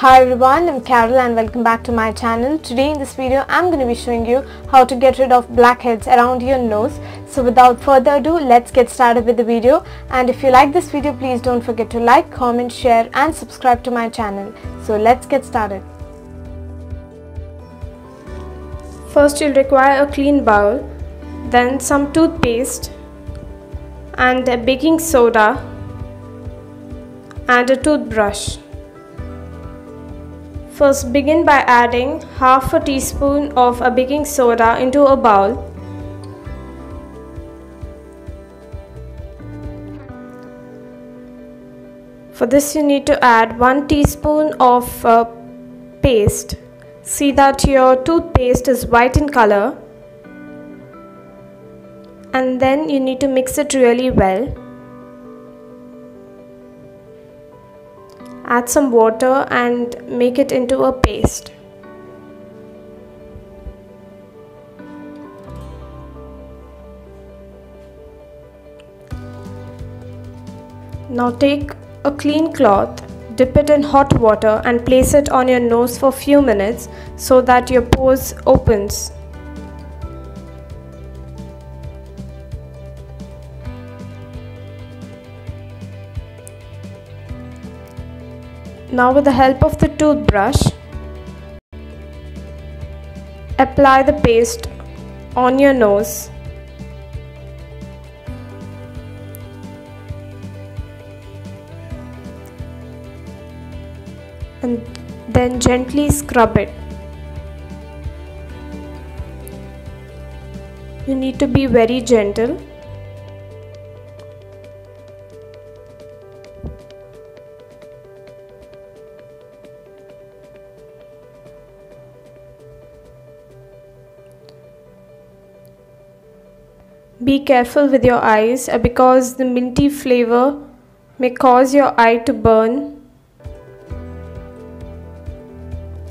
Hi everyone, I'm Carol and welcome back to my channel. Today in this video I'm going to be showing you how to get rid of blackheads around your nose. So without further ado, let's get started with the video. And if you like this video, please don't forget to like, comment, share and subscribe to my channel. So let's get started. First you'll require a clean bowl, then some toothpaste and a baking soda and a toothbrush. First begin by adding half a teaspoon of a baking soda into a bowl. For this you need to add 1 teaspoon of paste. See that your toothpaste is white in color, and then you need to mix it really well. Add some water and make it into a paste. Now take a clean cloth, dip it in hot water and place it on your nose for a few minutes so that your pores opens. Now with the help of the toothbrush, apply the paste on your nose. And then gently scrub it. You need to be very gentle. Be careful with your eyes because the minty flavor may cause your eye to burn.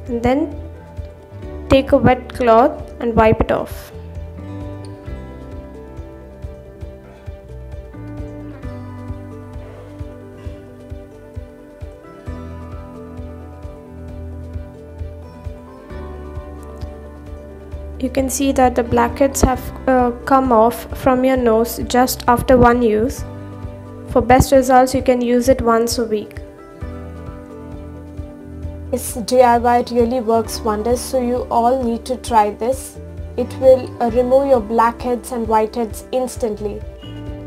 And then take a wet cloth and wipe it off. You can see that the blackheads have come off from your nose just after one use. For best results, you can use it once a week. This DIY really works wonders, so you all need to try this. It will remove your blackheads and whiteheads instantly.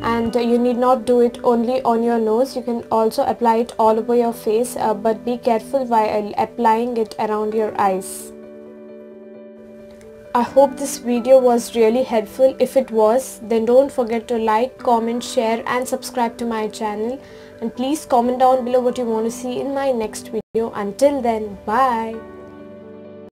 And you need not do it only on your nose, you can also apply it all over your face, but be careful while applying it around your eyes. I hope this video was really helpful. If it was, then don't forget to like, comment, share and subscribe to my channel. And please comment down below what you want to see in my next video. Until then, bye.